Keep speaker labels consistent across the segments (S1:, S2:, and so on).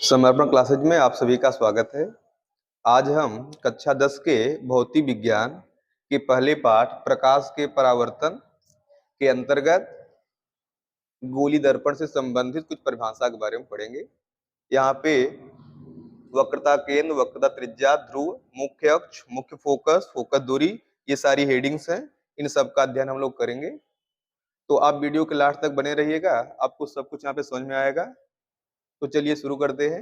S1: समर्पण क्लासेज में आप सभी का स्वागत है। आज हम कक्षा 10 के भौतिक विज्ञान के पहले पाठ प्रकाश के परावर्तन के अंतर्गत गोली दर्पण से संबंधित कुछ परिभाषा के बारे में पढ़ेंगे। यहाँ पे वक्रता केंद्र, वक्रता त्रिज्या, ध्रुव, मुख्य अक्ष, मुख्य फोकस, फोकस दूरी, ये सारी हेडिंग्स हैं। इन सब का अध्ययन हम लोग करेंगे। तो आप वीडियो के लास्ट तक बने रहिएगा, आपको सब कुछ यहाँ पे समझ में आएगा। तो चलिए शुरू करते हैं।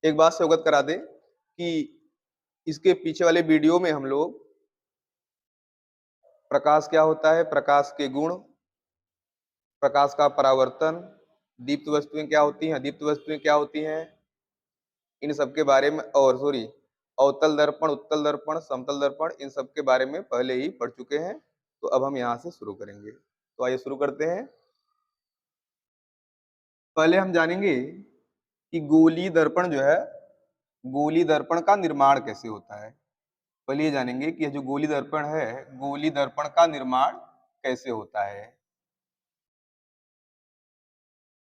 S1: एक बात से अवगत करा दें कि इसके पीछे वाले वीडियो में हम लोग प्रकाश क्या होता है, प्रकाश के गुण, प्रकाश का परावर्तन, दीप्त वस्तुएं क्या होती हैं, दीप्त वस्तुएं क्या होती हैं, इन सब के बारे में, और अवतल दर्पण, उत्तल दर्पण, समतल दर्पण, इन सब के बारे में पहले ही पढ़ चुके हैं। तो अब हम यहाँ से शुरू करेंगे। तो आइए शुरू करते हैं। पहले हम जानेंगे कि गोलीय दर्पण जो है, गोलीय दर्पण का निर्माण कैसे होता है। पहले ये जानेंगे कि जो गोलीय दर्पण है, गोलीय दर्पण का निर्माण कैसे होता है।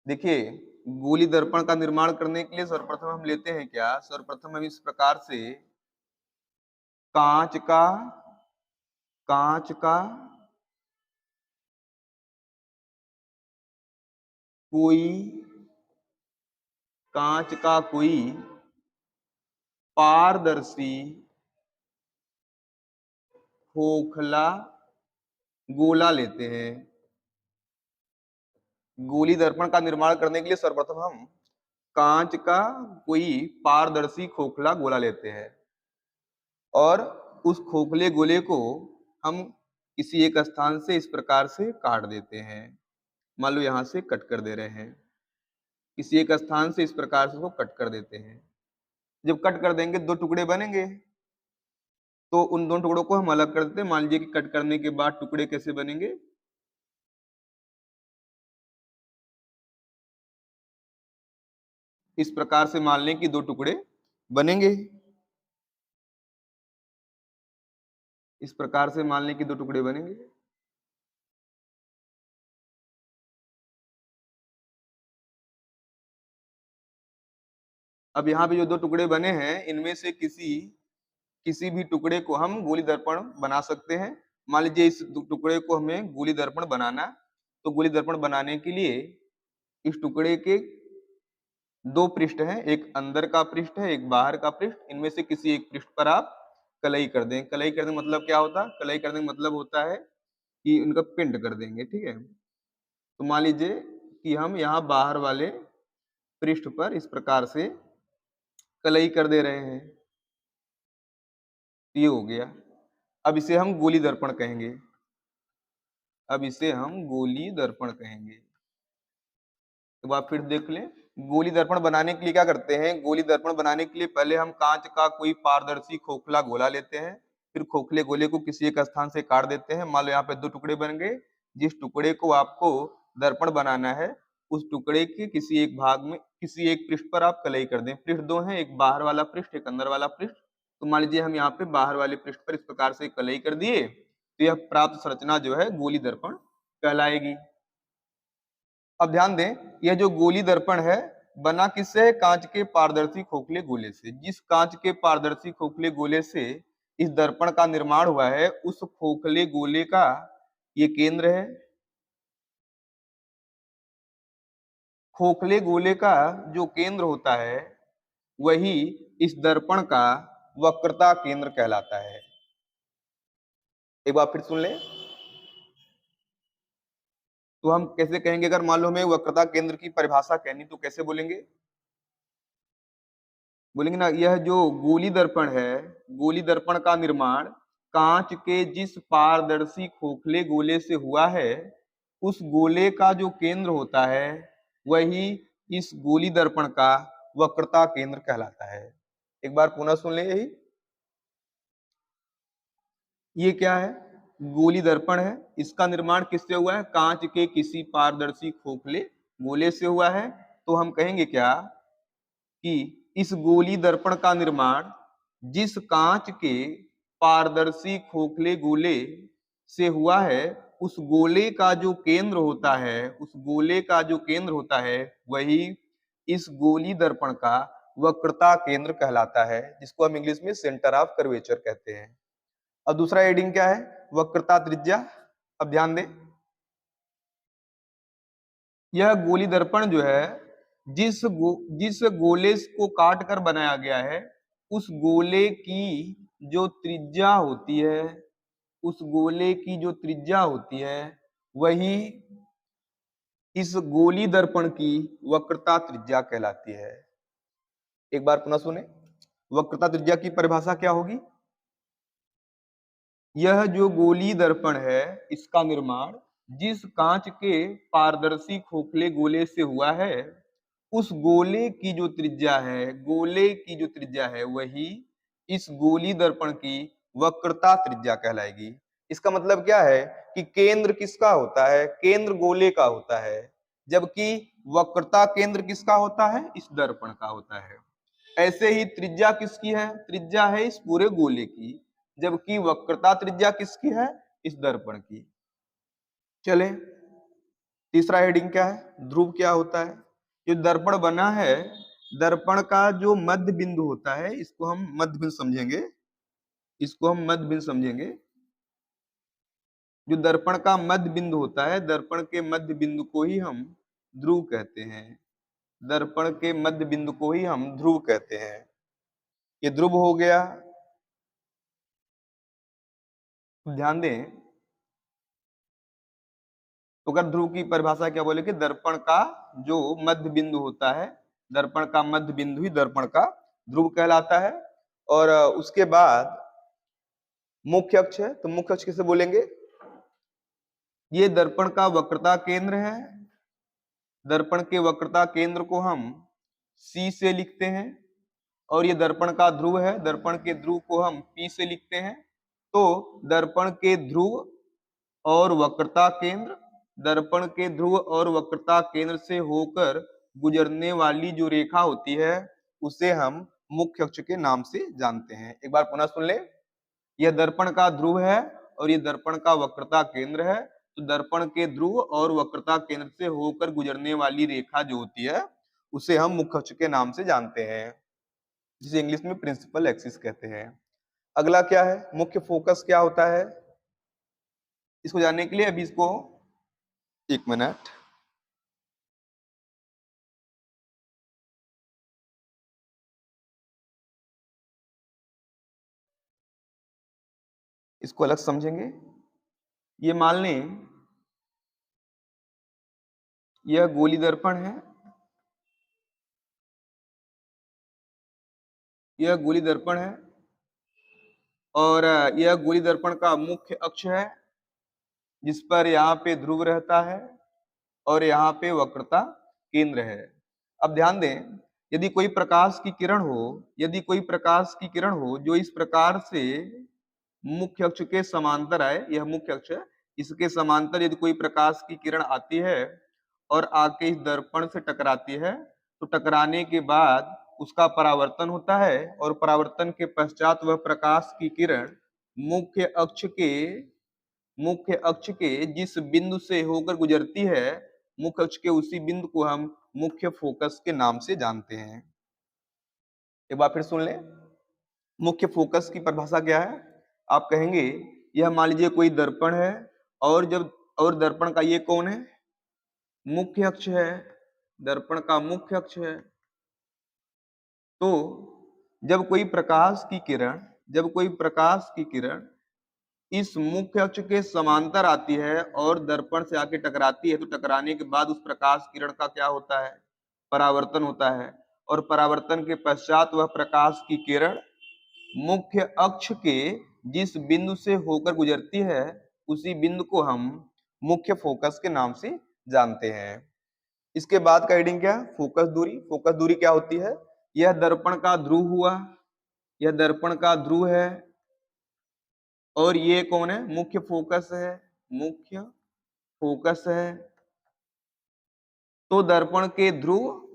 S1: देखिए, गोलीय दर्पण का निर्माण करने के लिए सर्वप्रथम हम लेते हैं क्या, सर्वप्रथम हम इस प्रकार से कांच का कोई पारदर्शी खोखला गोला लेते हैं। गोलीय दर्पण का निर्माण करने के लिए सर्वप्रथम हम कांच का कोई पारदर्शी खोखला गोला लेते हैं और उस खोखले गोले को हम किसी एक स्थान से इस प्रकार से काट देते हैं। मान लो यहां से कट कर दे रहे हैं, किसी एक स्थान से इस प्रकार से उसको कट कर देते हैं। जब कट कर देंगे दो टुकड़े बनेंगे, तो उन दोनों टुकड़ों को हम अलग कर देते हैं। मान लीजिए कि कट करने के बाद टुकड़े कैसे बनेंगे, इस प्रकार से मान लें कि दो टुकड़े बनेंगे। इस प्रकार से मान लें कि दो टुकड़े बनेंगे। अब यहाँ पे जो दो टुकड़े बने हैं, इनमें से किसी भी टुकड़े को हम गोलीय दर्पण बना सकते हैं। मान लीजिए इस टुकड़े को हमें गोलीय दर्पण बनाना, तो गोलीय दर्पण बनाने के लिए इस टुकड़े के दो पृष्ठ हैं, एक अंदर का पृष्ठ है, एक बाहर का पृष्ठ। इनमें से किसी एक पृष्ठ पर आप कलई कर दें। कलई करने का मतलब क्या होता है, कलई करने का मतलब होता है कि उनका पिंड कर देंगे। ठीक है, तो मान लीजिए कि हम यहाँ बाहर वाले पृष्ठ पर इस प्रकार से कलई कर दे रहे हैं। ये हो गया। अब इसे हम गोलीय दर्पण कहेंगे। अब इसे हम गोलीय दर्पण कहेंगे। तो आप फिर देख लें, गोलीय दर्पण बनाने के लिए क्या करते हैं, गोलीय दर्पण बनाने के लिए पहले हम कांच का कोई पारदर्शी खोखला गोला लेते हैं, फिर खोखले गोले को किसी एक स्थान से काट देते हैं। मान लो यहाँ पे दो टुकड़े बन गए। जिस टुकड़े को आपको दर्पण बनाना है, उस टुकड़े के किसी एक भाग में, किसी एक पृष्ठ पर आप कलई कर दें। पृष्ठ दो हैं, एक बाहर वाला पृष्ठ, एक अंदर वाला पृष्ठ। तो मान लीजिए हम यहाँ पे बाहर वाले पृष्ठ पर इस प्रकार से कलई कर दिए, तो यह प्राप्त संरचना जो है गोलीय दर्पण कहलाएगी। अब ध्यान दें, यह जो गोलीय दर्पण है बना किससे है, कांच के पारदर्शी खोखले गोले से। जिस कांच के पारदर्शी खोखले गोले से इस दर्पण का निर्माण हुआ है, उस खोखले गोले का ये केंद्र है। खोखले गोले का जो केंद्र होता है, वही इस दर्पण का वक्रता केंद्र कहलाता है। एक बार फिर सुन लें, तो हम कैसे कहेंगे, अगर मान लो हमें वक्रता केंद्र की परिभाषा कहनी, तो कैसे बोलेंगे, बोलेंगे ना, यह जो गोलीय दर्पण है, गोलीय दर्पण का निर्माण कांच के जिस पारदर्शी खोखले गोले से हुआ है, उस गोले का जो केंद्र होता है, वही इस गोलीय दर्पण का वक्रता केंद्र कहलाता है। एक बार पुनः सुन ले, यही ये क्या है, गोलीय दर्पण है। इसका निर्माण किससे हुआ है, कांच के किसी पारदर्शी खोखले गोले से हुआ है। तो हम कहेंगे क्या कि इस गोलीय दर्पण का निर्माण जिस कांच के पारदर्शी खोखले गोले से हुआ है, उस गोले का जो केंद्र होता है, उस गोले का जो केंद्र होता है, वही इस गोली दर्पण का वक्रता केंद्र कहलाता है, जिसको हम इंग्लिश में सेंटर ऑफ कर्वेचर कहते हैं। अब दूसरा हेडिंग क्या है? वक्रता त्रिज्या। अब ध्यान दें, यह गोली दर्पण जो है जिस गोले को काट कर बनाया गया है, उस गोले की जो त्रिज्या होती है, उस गोले की जो त्रिज्या होती है, वही इस गोली दर्पण की वक्रता त्रिज्या कहलाती है। एक बार पुनः सुने, वक्रता त्रिज्या की परिभाषा क्या होगी? यह जो गोली दर्पण है, इसका निर्माण जिस कांच के पारदर्शी खोखले गोले से हुआ है, उस गोले की जो त्रिज्या है, गोले की जो त्रिज्या है, वही इस गोली दर्पण की वक्रता त्रिज्या कहलाएगी। इसका मतलब क्या है कि केंद्र किसका होता है? केंद्र गोले का होता है, जबकि वक्रता केंद्र किसका होता है? इस दर्पण का होता है। ऐसे ही त्रिज्या किसकी है? त्रिज्या है इस पूरे गोले की, जबकि वक्रता त्रिज्या किसकी है? इस दर्पण की। चले, तीसरा हेडिंग क्या है? ध्रुव क्या होता है? जो दर्पण बना है, दर्पण का जो मध्य बिंदु होता है, इसको हम मध्य बिंदु समझेंगे, इसको हम मध्य बिंदु समझेंगे। जो दर्पण का मध्य बिंदु होता है, दर्पण के मध्य बिंदु को ही हम ध्रुव कहते हैं। दर्पण के मध्य बिंदु को ही हम ध्रुव कहते हैं। ये ध्रुव हो गया। ध्यान दें, तो अगर ध्रुव की परिभाषा क्या बोले कि दर्पण का जो मध्य बिंदु होता है, दर्पण का मध्य बिंदु ही दर्पण का ध्रुव कहलाता है। और उसके बाद मुख्य अक्ष है, तो मुख्य अक्ष किसे बोलेंगे? ये दर्पण का वक्रता केंद्र है। दर्पण के वक्रता केंद्र को हम C से लिखते हैं, और ये दर्पण का ध्रुव है। दर्पण के ध्रुव को हम P से लिखते हैं। तो दर्पण के ध्रुव और वक्रता केंद्र, दर्पण के ध्रुव और वक्रता केंद्र से होकर गुजरने वाली जो रेखा होती है, उसे हम मुख्य अक्ष के नाम से जानते हैं। एक बार पुनः सुन ले, यह दर्पण का ध्रुव है और ये दर्पण का वक्रता केंद्र है। तो दर्पण के ध्रुव और वक्रता केंद्र से होकर गुजरने वाली रेखा जो होती है, उसे हम मुख्य अक्ष के नाम से जानते हैं, जिसे इंग्लिश में प्रिंसिपल एक्सिस कहते हैं। अगला क्या है? मुख्य फोकस क्या होता है? इसको जानने के लिए अभी इसको एक मिनट, इसको अलग समझेंगे। ये मान लें यह गोली दर्पण है, यह गोली दर्पण है, और यह गोली दर्पण का मुख्य अक्ष है, जिस पर यहाँ पे ध्रुव रहता है और यहाँ पे वक्रता केंद्र है। अब ध्यान दें, यदि कोई प्रकाश की किरण हो, यदि कोई प्रकाश की किरण हो जो इस प्रकार से मुख्य अक्ष के समांतर आए, यह मुख्य अक्ष है, इसके समांतर यदि कोई प्रकाश की किरण आती है और आके इस दर्पण से टकराती है, तो टकराने के बाद उसका परावर्तन होता है, और परावर्तन के पश्चात वह प्रकाश की किरण मुख्य अक्ष के जिस बिंदु से होकर गुजरती है, मुख्य अक्ष के उसी बिंदु को हम मुख्य फोकस के नाम से जानते हैं। एक बार फिर सुन लें, मुख्य फोकस की परिभाषा क्या है? आप कहेंगे, यह मान लीजिए कोई दर्पण है, और दर्पण का ये कौन है? मुख्य अक्ष है, दर्पण का मुख्य अक्ष है। तो जब कोई प्रकाश की किरण इस मुख्य अक्ष के समांतर आती है और दर्पण से आके टकराती है, तो टकराने के बाद उस प्रकाश किरण का क्या होता है? परावर्तन होता है, और परावर्तन के पश्चात वह प्रकाश की किरण मुख्य अक्ष के जिस बिंदु से होकर गुजरती है, उसी बिंदु को हम मुख्य फोकस के नाम से जानते हैं। इसके बाद का हेडिंग क्या है? फोकस दूरी। फोकस दूरी क्या होती है? यह दर्पण का ध्रुव हुआ, यह दर्पण का ध्रुव है, और ये कौन है? मुख्य फोकस है, मुख्य फोकस है। तो दर्पण के ध्रुव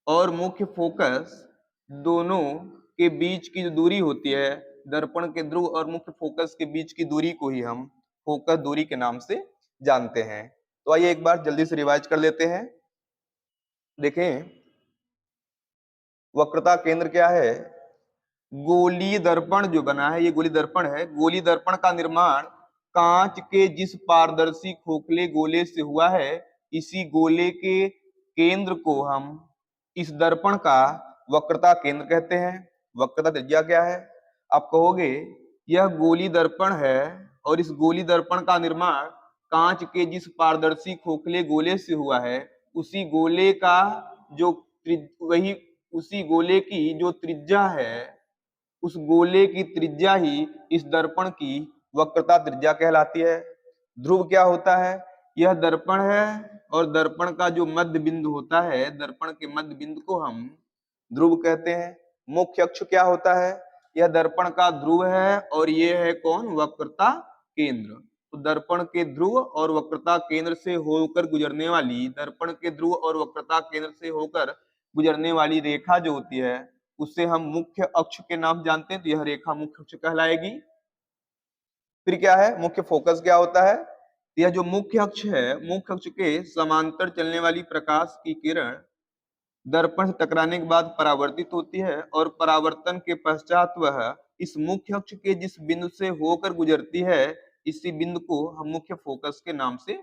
S1: और मुख्य फोकस दोनों के बीच की जो दूरी होती है, दर्पण के ध्रुव और मुख्य फोकस के बीच की दूरी को ही हम फोकस दूरी के नाम से जानते हैं। तो आइए एक बार जल्दी से रिवाइज कर लेते हैं। देखें, वक्रता केंद्र क्या है? गोलीय दर्पण जो बना है, ये गोलीय दर्पण है। गोलीय दर्पण का निर्माण कांच के जिस पारदर्शी खोखले गोले से हुआ है, इसी गोले के केंद्र को हम इस दर्पण का वक्रता केंद्र कहते हैं। वक्रता त्रिज्या क्या है? आप कहोगे यह गोलीय दर्पण है और इस गोलीय दर्पण का निर्माण कांच के जिस पारदर्शी खोखले गोले से हुआ है, उसी गोले का जो वही उसी गोले की जो त्रिज्या है, उस गोले की त्रिज्या ही इस दर्पण की वक्रता त्रिज्या कहलाती है। ध्रुव क्या होता है? यह दर्पण है और दर्पण का जो मध्य बिंदु होता है, दर्पण के मध्य बिंदु को हम ध्रुव कहते हैं। मुख्य अक्ष क्या होता है? यह दर्पण का ध्रुव है और ये है कौन? वक्रता केंद्र। तो दर्पण के ध्रुव और वक्रता केंद्र से होकर गुजरने वाली, दर्पण के ध्रुव और वक्रता केंद्र से होकर गुजरने वाली रेखा जो होती है, उसे हम मुख्य अक्ष के नाम जानते हैं। तो यह रेखा मुख्य अक्ष कहलाएगी। फिर क्या है? मुख्य फोकस क्या होता है? यह जो मुख्य अक्ष है, मुख्य अक्ष के समांतर चलने वाली प्रकाश की किरण दर्पण से टकराने के बाद परावर्तित होती है और परावर्तन के पश्चात वह इस मुख्य अक्ष के जिस बिंदु से होकर गुजरती है, इसी बिंदु को हम मुख्य फोकस के नाम से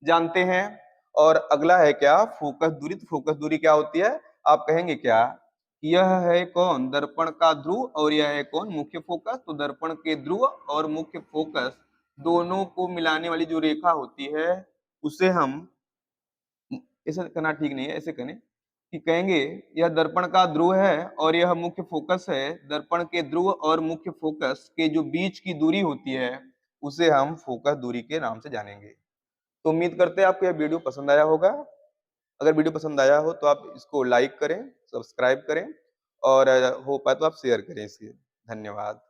S1: जानते हैं। और अगला है क्या? फोकस दूरी। तो फोकस दूरी क्या होती है? आप कहेंगे क्या? यह है कौन? दर्पण का ध्रुव और यह है कौन? मुख्य फोकस। तो दर्पण के ध्रुव और मुख्य फोकस दोनों को मिलाने वाली जो रेखा होती है, उसे हम, ऐसे करना ठीक नहीं है, ऐसे करें कि कहेंगे यह दर्पण का ध्रुव है और यह मुख्य फोकस है। दर्पण के ध्रुव और मुख्य फोकस के जो बीच की दूरी होती है, उसे हम फोकस दूरी के नाम से जानेंगे। तो उम्मीद करते हैं आपको यह वीडियो पसंद आया होगा। अगर वीडियो पसंद आया हो तो आप इसको लाइक करें, सब्सक्राइब करें और हो पाए तो आप शेयर करें इसे। धन्यवाद।